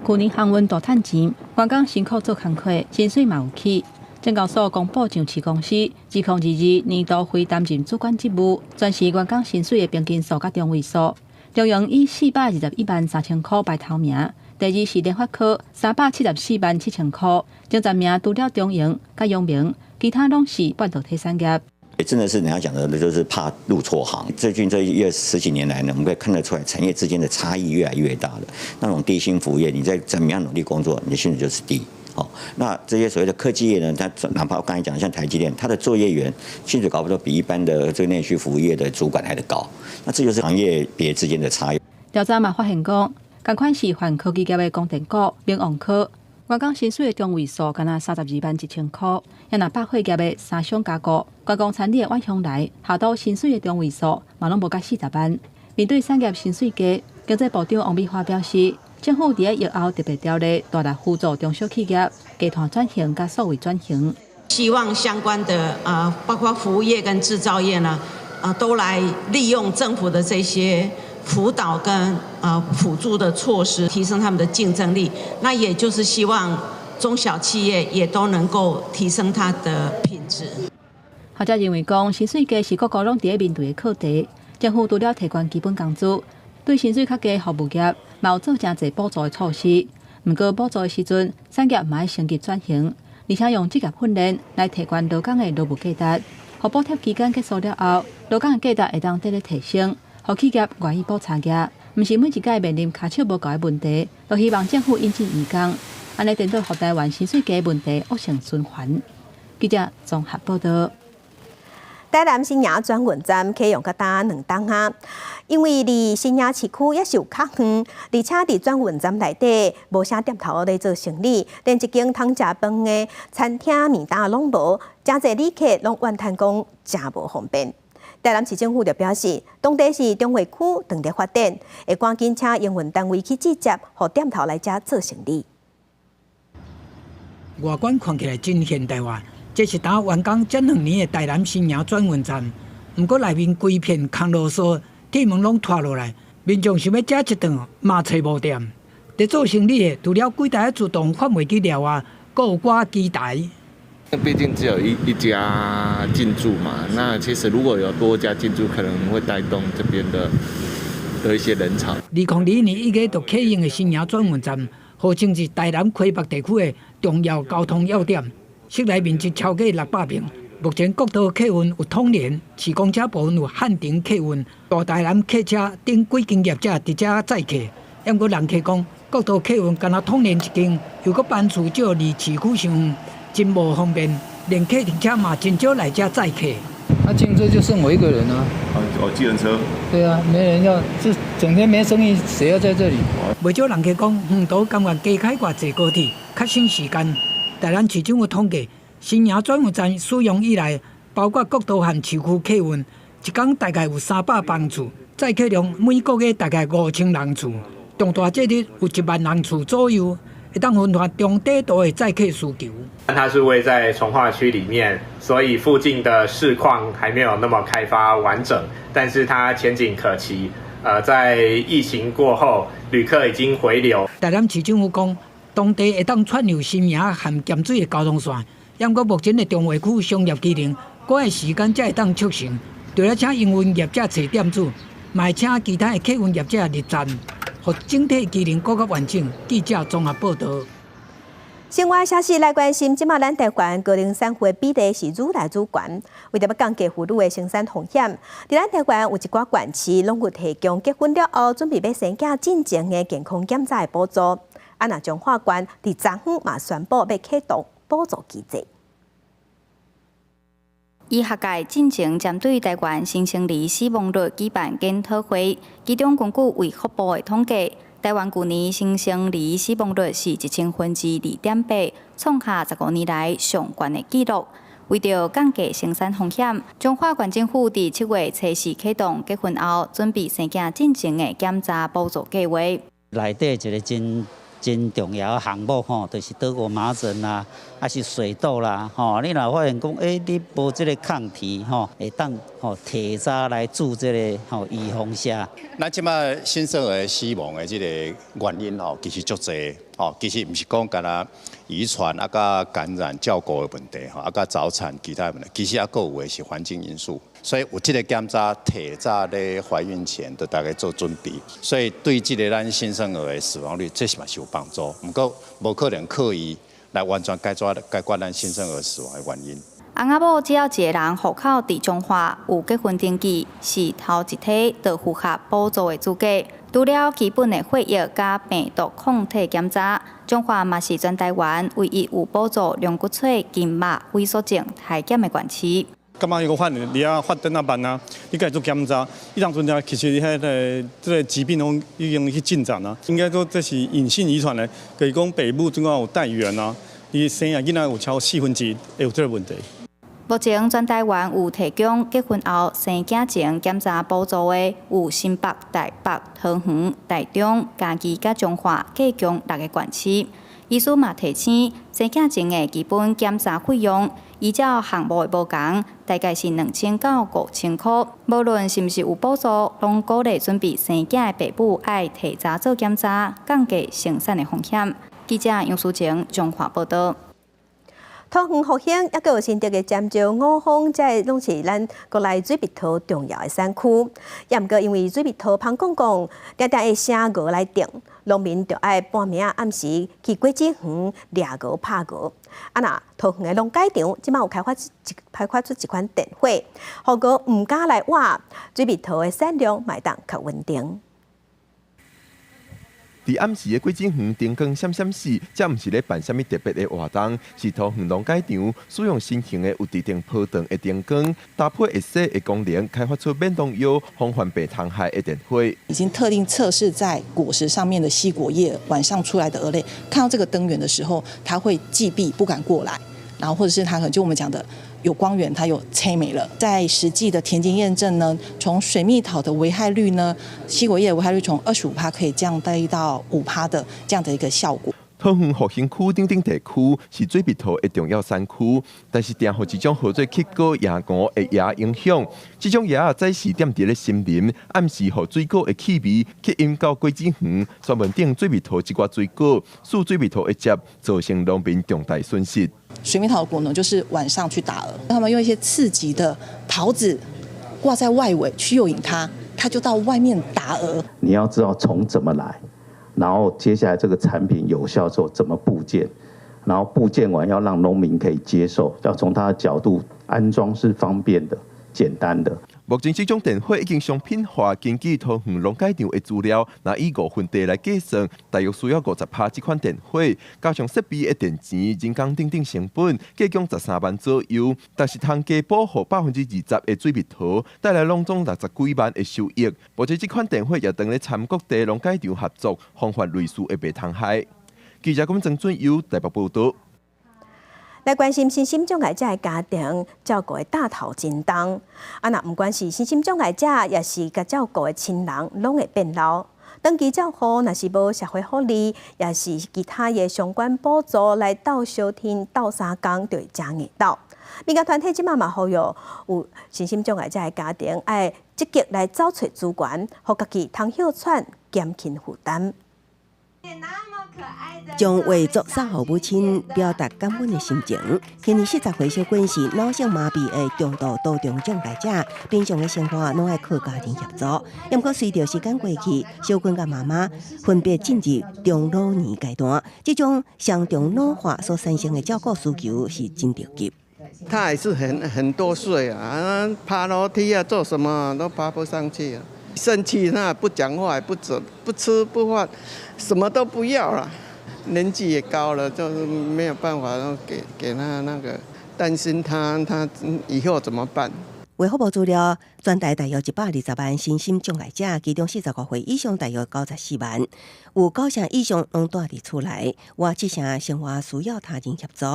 Speaker 15: 去年航运大赚钱，员工辛苦做工课，薪水嘛有起。证交所公布上市公司2022年度非担任主管职务，全是员工薪水的平均数甲中位数。中营以421万3千块排头名，第2是联发科374万7千块，前10名除了中营甲阳明，其他拢是半导体产业。
Speaker 12: 真的是人家讲的，就是怕入错行。最近这10几年来呢，我们可以看得出来，产业之间的差异越来越大了。那种低薪服务业，你在怎么样努力工作，你的薪水就是低。好，那这些所谓的科技业呢，它哪怕我刚才讲的像台积电，它的作业员薪水搞不好比一般的这个内需服务业的主管还得高。那这就是行业别之间的差异。
Speaker 15: 调查嘛发现讲，同款是泛科技业的光电股、明旺科。员工薪水的中位数敢若32.100块，也若百货业的3商加购，员工产业的万向来下到薪水的中位数嘛拢无甲40万。面对产业薪水低，经济部长王美花表示，政府伫疫后特别条例大力辅助中小企业集团转型甲数位转型。
Speaker 13: 希望相关的包括服务业跟制造业呢，都来利用政府的这些辅导跟辅助的措施，提升他们的竞争力。那也就是希望中小企业也都能够提升它的品质。
Speaker 15: 学者认为讲，薪水低是各国拢伫面对的课题。政府除了提供基本工资，对薪水较低服务业，嘛有做真侪补助的措施。不过补助的时阵，产业嘛要升级转型，而且用职业训练来提高劳工的劳务价值。互补贴期间结束了后，劳工的价值会当得到提升，互企业愿意补差价。毋是每一届面临骹手无够的问题，都希望政府引进移工，安尼等到互台湾薪水低的问题恶性循环。记者综合报道。
Speaker 1: 台南新营转运站启用到打2冬啊，因为离新营市区也是有较远，而且伫转运站内底无啥店头咧做生意，连一间通食饭的餐厅面单拢无，真侪旅客拢怨叹讲真无方便。台南市政府就表示，当地是中华区长在发展，会赶紧请营运单位去直接互店头来遮做生意。
Speaker 5: 外观看起来真现代化。这是打完工这2年的台南新营转运站，不过内面规片空啰嗦，铁门拢拖落来，民众想要食一顿嘛找无店。在做生意的，除了几台自动贩卖机了啊，还有挂机台。
Speaker 14: 毕竟只有一家进驻嘛，那其实如果有多家进驻，可能会带动这边的一些人潮。
Speaker 5: 2002年1月就启用的新营转运站，号称是台南溪北地区的重要交通要点。室内面积超过600平，目前国道客运有统联，市公车部分有汉庭客运，大台南客车等几间业者伫遮载客。不过人客讲，国道客运敢若统联一间，又搁班次少，离市区伤远，真无方便。连客停车嘛真少来遮载客。
Speaker 16: 竞争就剩我一个人啊。计程车。对啊，没人要，就整天没生意，谁要在这里？
Speaker 5: 不少人客讲，远途甘愿加开偌济高铁，较省时间。台南市政府统计，新营转运站使用以来，包括国道和市区客运，一天大概有300班次，载客量每个月大概5000人次，重大节日有1万人次左右，会当分发中低度的载客需求。
Speaker 17: 它是位在从化区里面，所以附近的市况还没有那么开发完整，但是它前景可期。在疫情过后，旅客已经回流。
Speaker 5: 台南市政府讲，当地会当串流新营和咸水的交通线，不过目前的中华区商业机能，过的时间才会当促成。除了请营运业者找店主，嘛会请其他的客运业者入站，让整体机能更加完整。记者综合报道。
Speaker 1: 生活消息来关心，即马咱台湾高龄产妇的比例是愈来愈悬，为着要降低妇女的生产风险，伫咱台湾有一寡县市拢有提供结婚了后准备要生囝进前的健康检查的补助。啊，那彰化县伫昨昏嘛宣布要启动补助机制。
Speaker 18: 医学界进前针对台湾新生儿死亡率举办检讨会，其中根据卫福部的统计，台湾去年新生儿死亡率是2.8%，创下15年来上悬的纪录。为着降低生产风险，彰化县政府伫7月初4启动结婚后准备生囝进前的检查补助计划。
Speaker 19: 内底一个真重要的项目吼，就是德国麻疹啦，还是水痘啦，吼，你若发现讲，你无这个抗体吼，会当提早来做这个预防下。
Speaker 20: 咱即摆新生儿死亡的这个原因吼，其实足侪吼，其实毋是讲干那遗传啊、甲感染、照顾的问题吼，啊、甲早产其他问题，其实还佫有的是环境因素。所以有这个检查，提早咧怀孕前，就大概做准备。所以对这个咱新生儿的死亡率，这是嘛是有帮助。不过无可能刻意来完全解决咱新生儿死亡的原因。
Speaker 18: 翁仔某只要一个人户口伫彰化有结婚登记，是头一梯就符合补助的资格。除了基本的血液加病毒抗体检查，彰化嘛是全台湾唯一有补助龙骨髓、筋膜萎缩症体检的县市。
Speaker 2: 感觉伊个发展啊慢啊，你该做检查。伊当阵呢，其实这个疾病拢已经去进展啊，应该说这是隐性遗传的，就是讲爸母总共有带源啊，伊生下囡仔有超1/4会有这个问题。
Speaker 18: 目前全台湾有提供结婚后生囝前检查补助的有新北、台北、桃园、台中、嘉义、甲彰化、高雄6个县市。医师嘛提醒，生囝前的基本检查费用，依照项目的无同，大概是2000到5000块。无论是毋是有补助，拢鼓励准备生囝的爸母爱提早做检查，降低生产的风险。记者杨淑晴彰化报道。
Speaker 1: 桃园复兴也有新竹的尖石五峰，这拢是咱国内水蜜桃重要的产区。也毋过因为水蜜桃芳公公常常会写鹅来订，农民就爱半暝暗时去果子园掠鹅拍鹅。那桃园的农改场即摆有开发出一款电火，互鹅毋敢来挖，水蜜桃的产量卖当较稳定。
Speaker 3: 伫暗时的果子园灯光闪闪死，这毋是咧办什么特别的活动，是桃园农改场使用新型的有地定波长的灯光，搭配会色的功能，开发出免农药、防范病虫害的电火。
Speaker 21: 已经特定测试在果实上面的吸果叶，晚上出来的蛾类看到这个灯源的时候，它会忌避不敢过来，然后或者是它可能就我们讲的。有光源，它有催没了。在实际的田间验证呢，从水蜜桃的危害率呢，吸果叶的危害率从25%可以降低到5%的这样的一个效果。
Speaker 3: 桃园复兴区等地区是水蜜桃的重要产区，但是定互这种合作乞果野鹅的野影响，这种野仔早时踮伫咧森林，暗时互水果的气味吸引到果子园，专门订水蜜桃一寡水果，使水蜜桃一接造成农民重大损失。
Speaker 21: 水蜜桃的果农就是晚上去打蛾，他们用一些刺激的桃子挂在外围去诱引它，它就到外面打蛾。
Speaker 22: 你要知道虫怎么来。然后接下来这个产品有效之后怎么部件，然后部件完要让农民可以接受，要从他的角度安装是方便的、简单的。
Speaker 3: 目前这种电火已经商品化，根据桃园农改场的资料，那以5分地来计算，大约需要50%这款电火，加上设备的电钱、人工等成本，计共13万左右。但是通加保护20%的水蜜桃，带来拢总60几万的收益。目前这款电火也等咧参各地农改场合作，防范类似的病虫害。记者曾准由台北报道。
Speaker 1: 来关心身心障碍者的家庭照顾的大头真重，那不管是身心障碍者，也是甲照顾的亲人，拢会变老。长期照护，若是无社会福利，也是其他的相关补助来斗小天、斗3工，就会真硬斗。民间团体即马嘛呼吁有身心障碍者的家庭，爱积极来找找资源，互家己通休喘，减轻负担。
Speaker 23: 将画作送予母亲，表达感恩的心情。今年40岁小滚是脑性麻痹的重度多重障碍者，平常的生活拢爱靠家庭协助。不过随着时间过去，小滚甲妈妈分别进入中老年阶段，这种上重老化所产生的照顾需求是真着急。
Speaker 24: 他还是很多岁啊，爬楼梯啊，做什么都爬不上去啊。生气他不讲话，不走，不吃不喝，什么都不要了。年纪也高了，就是没有办法，然后给他那个担心他以后怎么办？
Speaker 23: 卫福部资料，全台大约120万身心障碍者，其中45岁以上大约94万，有9成以上拢住伫厝内，有7成生活需要他人协助。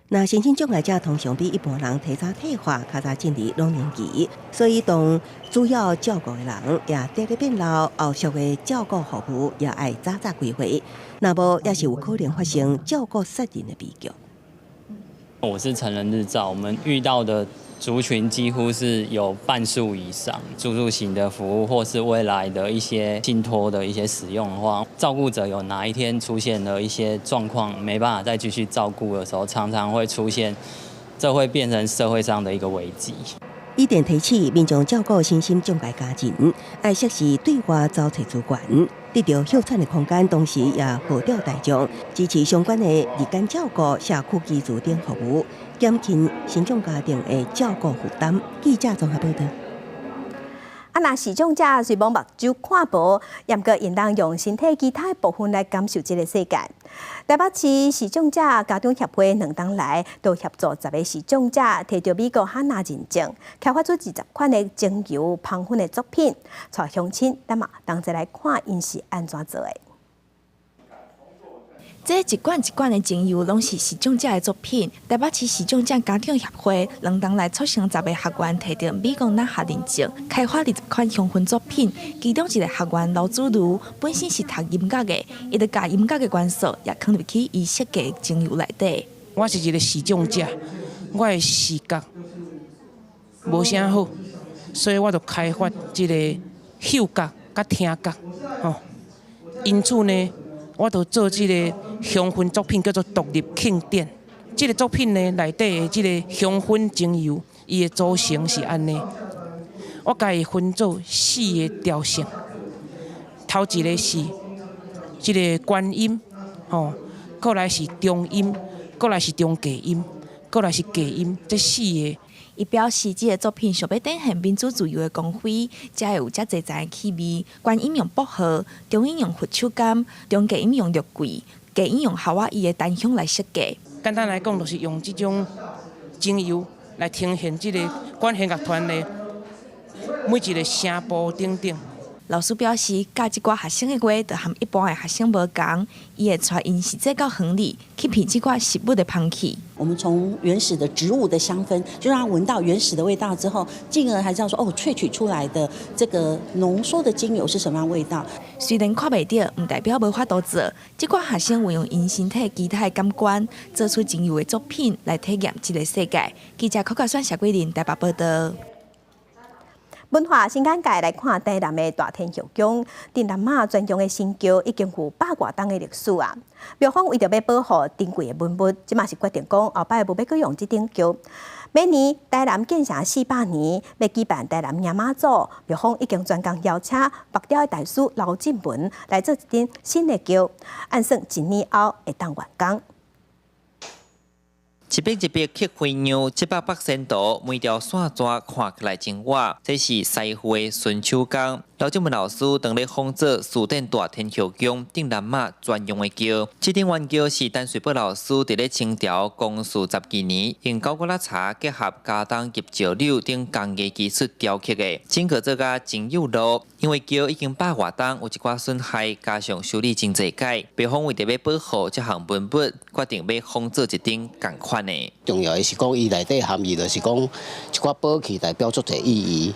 Speaker 23: 那身心障碍者通常比一般人提早退化，较早进入老年期，所以当主要照顾的人也得咧变老，后续的照顾服务也爱早规划，那无也是有可能发生照顾失人的悲剧。
Speaker 25: 我是成人日照，我们遇到的族群几乎是有半数以上，住宿型的服务或是未来的一些信托的一些使用的话，照顾者有哪一天出现了一些状况没办法再继续照顾的时候，常常会出现，这会变成社会上的一个危机。
Speaker 23: 伊电提起民众照顾身心障碍家庭，爱适时对外找找资源，得到休喘的空间，同时也号召大众支持相关的日间照顾、社区居住等服务，减轻身障家庭的照顾负担。记者综合报道。
Speaker 1: 那视障者虽无目睭看无，也过应当用身体其他部分来感受这个世界。台北市视障者家长协会2天来，都协助10个视障者摕到美国哈纳认证，开发出20款的精油香薰的作品，带乡亲咱嘛同齐来看因是安怎做的。
Speaker 4: 这一罐一罐的精油，拢是视障者的作品。台北市视障者家长协会2天来促成10个学员摕到美国纳哈认证，开发20款香薰作品。其中一个学员刘子如本身是读音乐的，伊就把音乐的元素也放入去伊设计的精油内底。
Speaker 6: 我是一个视障者，我的视觉无啥好，所以我就开发一个嗅觉甲听觉，因此呢，我就做这个香薰作品叫做独立庆典。这个作品呢，内底的这个香薰精油，伊的组成是安尼。我家己分做4个调性，头一个是这个观音，过来是中音，过来是中低音，过来是低音，这4个。
Speaker 4: 伊表示，这个作品想要展现民主自由的光辉，才会有遮侪层的气味。观音用薄荷，中音用佛手柑，中低音用肉桂，低音用夏威夷的檀香来设计。
Speaker 6: 简单来讲，就是用这种精油来呈现这个管弦乐团的每一个声部等等。
Speaker 4: 老师表示，教一寡学生的话，就和一般的学生无同，伊会带因实际到园里去品这寡食物的香气。
Speaker 7: 我们从原始的植物的香氛，就让他闻到原始的味道之后，进而还知道说，萃取出来的这个浓缩的精油是什么样的味道。
Speaker 4: 虽然看袂到，唔代表无法度做。这寡学生运用因身体其他的感官，做出精油的作品来体验这个世界。记者柯嘉选谢桂林台北报道。
Speaker 1: 文化新眼界来看台南的大天后宫，镇南马专用的新桥已经有100多年的历史啊。庙方为着要保护珍贵的文物，即嘛是决定讲后摆无要阁用这顶桥。每年台南建成400年，要举办台南迎妈祖，庙方已经专工邀请北调的大师刘进文来做一顶新的桥，按算1年后会当完工。
Speaker 8: 一笔一笔刻花样，700线图，每条线纸看起来真活。这是师傅的顺手工。刘正文老师当咧仿做四顶大天后宫镇南马专用的桥。这顶原桥是陈水宝老师伫咧清朝光绪10几年，用高骨茶结合加当及石榴等工艺技术雕刻的，整个做甲真有路。因为桥已经100多年，有一寡损害，加上修理真侪改，庙方为着要保护这项文物，决定要仿做一顶同款的。
Speaker 9: 重要的是讲，伊内底含义就是讲，一寡宝器代表足侪意义。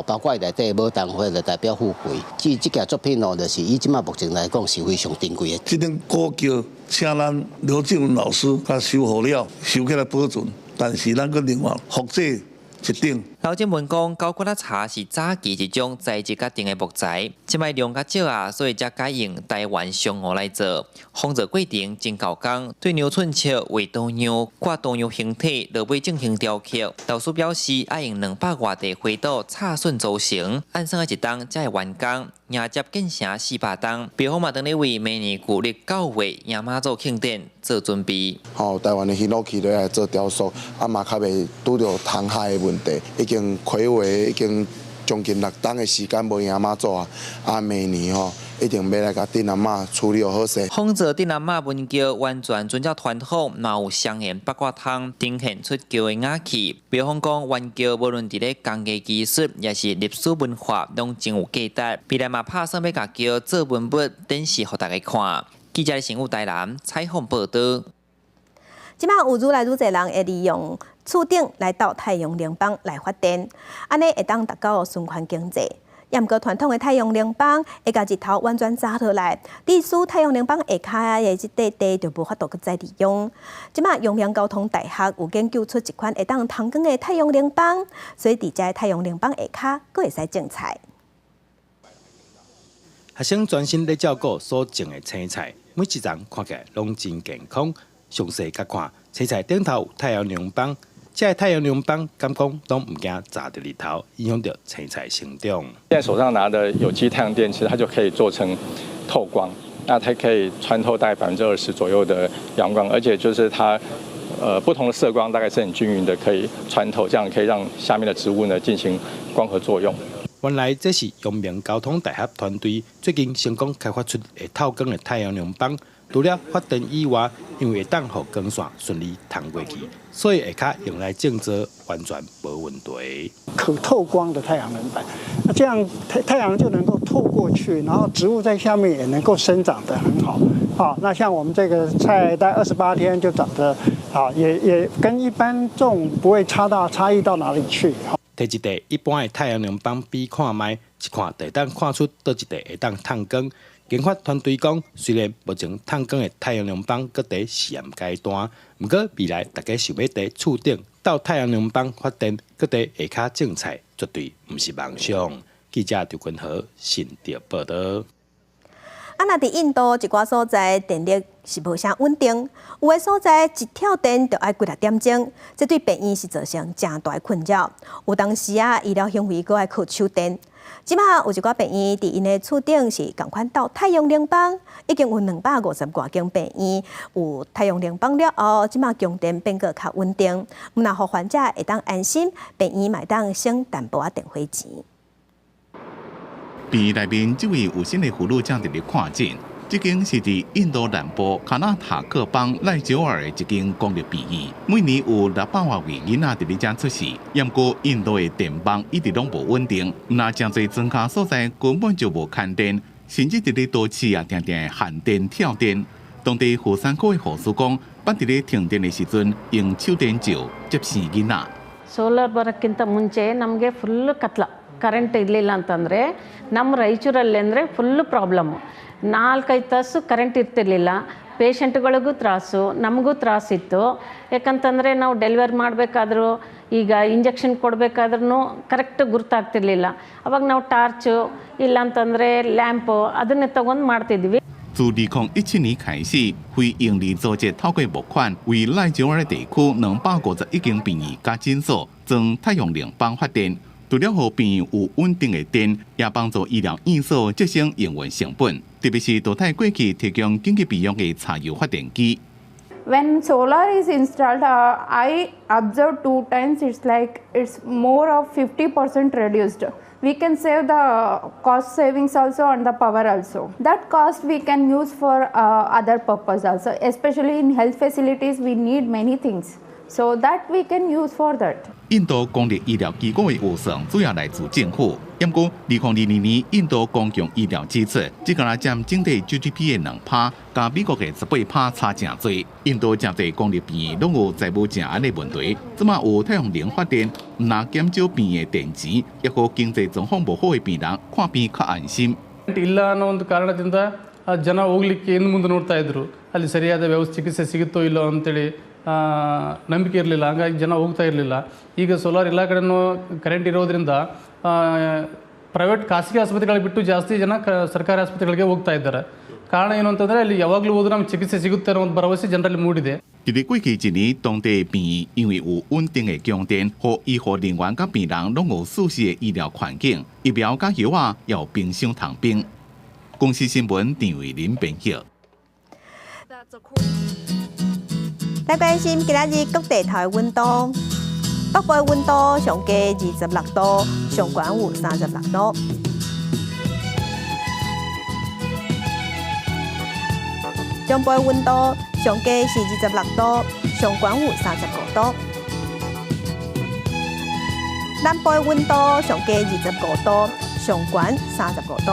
Speaker 9: 包括内底牡丹花就代表富贵。这件作品就是以即马目前来讲是非常珍贵的。
Speaker 26: 这顶古桥，请咱刘正文老师甲修好了，收起来保存。但是咱个另外复制一顶。
Speaker 8: 刘正文讲，高骨茶是早期一种材质较定的木材，即摆量较少啊，所以才改用台湾橡木来做。仿造过程真够工，对牛寸尺、画图样、挂图样形体，落尾进行雕刻。老师表示，爱用200多地花朵插顺组成，按算一冬才会完工。迎接建成400冬，庙方嘛当咧为明年旧历9月迎妈祖庆典做准备。
Speaker 27: 台湾的喜乐器来做雕塑，嘛较袂拄着虫害的问题，已经睽违已经将近6冬的时间无迎妈祖啊，明年一定要来甲镇南马处理好势。
Speaker 8: 仿造镇南马文桥完全遵照传统，嘛有镶嵌8卦汤，呈现出桥的雅气。庙方讲，原桥无论伫咧工艺技术，也是历史文化，拢真有价值。未来嘛打算要甲桥做文物展示，互大家看。记者新闻台南采访报道。
Speaker 1: 即摆有愈来愈侪人会利用厝顶来到太阳能板来发电，安尼会当达到循环经济。也毋过传统的太阳能板会甲日头完全砸落来，致使太阳能板下骹的即块地就无法度再利用。即摆阳明交通大学有研究出一款会当通光的太阳能板，所以伫遮太阳能板下骹佫会使种菜。
Speaker 28: 学生专心咧照顾所种的青菜，每一丛看起来拢真健康。详细甲看，青菜顶头有太阳能板，这太阳能板敢讲都唔惊砸到日头，影响到青菜成长。
Speaker 29: 现在手上拿的有机太阳电池，它就可以做成透光，那它可以穿透大概20%左右的阳光，而且就是它不同的色光大概是很均匀的，可以穿透，这样可以让下面的植物呢进行光合作用。
Speaker 28: 原来这是阳明交通大学团队最近成功开发出会透光的太阳能板。除了发电以外，因为会当互光线顺利通过去，所以下骹用来种植完全无问题。
Speaker 5: 可透光的太阳能板，那这样太阳就能够透过去，然后植物在下面也能够生长得很好。好，那像我们这个菜大概28天就长得好，也跟一般种不会差异到哪里去。
Speaker 28: 摕一块一般的太阳能板比看卖，一看就当看出倒一块会当透光。研发团队讲，虽然目前透光的太阳能板搁在试验阶段，不过未来大家想要在厝顶到太阳能板发电，搁在下骹种菜，绝对不是梦想。记者刘君豪新竹报道。
Speaker 1: 若伫印度一寡所在电力是无啥稳定，有的所在一跳电就要几6点钟，这对病院是造成真大困扰。有当时医疗行为搁要靠手电。即马有一寡病院伫因的厝顶是共款到太阳能板，已經有250多間病院有太陽能板了後，即馬供電變個較穩定，若互患者會當安心，病院嘛會當省淡薄仔電費錢。
Speaker 10: 病院內面這位有心的婦女正佇咧看診，這間是伫印度南部卡納塔克邦賴久爾的一間公立病院，每年有600多位囡仔佇咧遮出事。不過印度的電網一直攏無穩定，那真濟莊卡所在根本就無牽電，甚至佇咧都市也定定限電跳電。當地婦產科的護士講，捌佇咧停電的時陣用手電照接生囡仔。
Speaker 11: ಸೋಲಾರ್ ಬರೋಕ್ಕಿಂತ ಮುಂಚೆ ನಮಗೆ full current ಇರಲಿಲ್ಲ ಅಂತಂದರೆ ನಮ್ಮ ರಾಯಚೂರಲ್ಲಿ ಅಂದರೆ full problem. 4-5 ತಾಸು ಕರೆಂಟ್ ಇರ್ತಿರ್ಲಿಲ್ಲ. ಪೇಷಂಟ್ಗಳಿಗೂ ತ್ರಾಸು, ನಮಗೂ ತ್ರಾಸಿತ್ತು. ಯಾಕಂತಂದರೆ ನಾವು ಡೆಲಿವರಿ ಮಾಡಬೇಕಾದ್ರೂ ಈಗ ಇಂಜೆಕ್ಷನ್ ಕೊಡಬೇಕಾದ್ರೂ ಕರೆಕ್ಟ್ ಗುರ್ತಾಗ್ತಿರ್ಲಿಲ್ಲ. ಅವಾಗ ನಾವು ಟಾರ್ಚು ಇಲ್ಲಾಂತಂದರೆ ಲ್ಯಾಂಪು ಅದನ್ನೇ ತೊಗೊಂಡು ಮಾಡ್ತಿದ್ವಿ.
Speaker 10: 自2017年開始，非營利組織透過募款，為賴久爾地區251間病院甲診所裝太陽能板發電。除了讓病院有穩定的電，也幫助醫療院所節省營運成本，特別是淘汰過去提供緊急備用嘅柴油發電機。
Speaker 12: When solar is installed, I observed 2 times. It's more of 50% reduced. We can save the cost savings also and the power also. That cost we can use for other purpose also. Especially in health facilities, we need many things. So that we can use for that.
Speaker 10: 印度公立醫療機構的預算主要來自政府，不過2022年印度公共醫療支出只敢佔整體 GDP 的2%，甲美國的18%差真多。印度真濟公立病院攏有財務正安的問題，即馬有太陽能發電，唔拿減少病院的電錢，也互經濟狀況無好的病人看病較安心。
Speaker 13: ಇಲ್ಲ ಅನ್ನೋ ಒಂದು ಕಾರಣದಿಂದ ಜನ ಹೋಗ್ಲಿಕ್ಕೆ ಇನ್ನು ಮುಂದೆ ನೋಡ್ತಾ ಇದ್ರು, ಅಲ್ಲಿ ಸರಿಯಾದ ಚಿಕಿತ್ಸೆ ಸಿಗುತ್ತೋ ಇಲ್ಲೋ ಅಂತೇಳಿ ನಂಬಿಕೆ ಇರಲಿಲ್ಲ. ಹಾಗಾಗಿ ಜನ ಹೋಗ್ತಾ ಇರಲಿಲ್ಲ. ಈಗ ಸೋಲಾರ್ ಎಲ್ಲ ಕಡೆನೂ ಕರೆಂಟ್ ಇರೋದ್ರಿಂದ ಪ್ರೈವೇಟ್ ಖಾಸಗಿ ಆಸ್ಪತ್ರೆಗಳಿಗೆ ಬಿಟ್ಟು ಜಾಸ್ತಿ ಜನ ಸರ್ಕಾರಿ ಆಸ್ಪತ್ರೆಗಳಿಗೆ ಹೋಗ್ತಾ ಇದ್ದಾರೆ. ಕಾರಣ ಏನು ಅಂತಂದರೆ ಅಲ್ಲಿ ಯಾವಾಗಲೂ ಹೋದ್ರೆ ನಮ್ಗೆ ಚಿಕಿತ್ಸೆ ಸಿಗುತ್ತೆ ಅನ್ನೋ ಒಂದು ಭರವಸೆ ಜನರಲ್ಲಿ ಮೂಡಿದೆ.
Speaker 10: 伫過去1年，當地病院因為有穩定的供電，和醫護人員甲病人攏有舒適的醫療環境，疫苗甲藥啊也有冰箱通冰。公司新聞鄭偉林編輯。
Speaker 1: 來關心今仔日各地頭的溫度，北部的溫度上加26度，上懸有36度。中部的溫度上加是26度，上懸有35度。南部的溫度上加25度，上懸35度。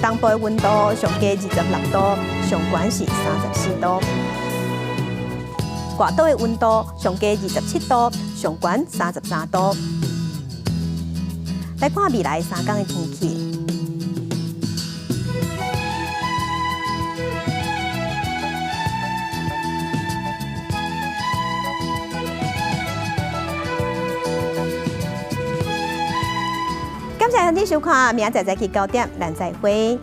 Speaker 1: 東部的溫度上加26度，上懸是34度。外島的溫度上加27度，上懸33度。來看未來3天的天氣。感謝您收看，明仔載去9點，咱再會。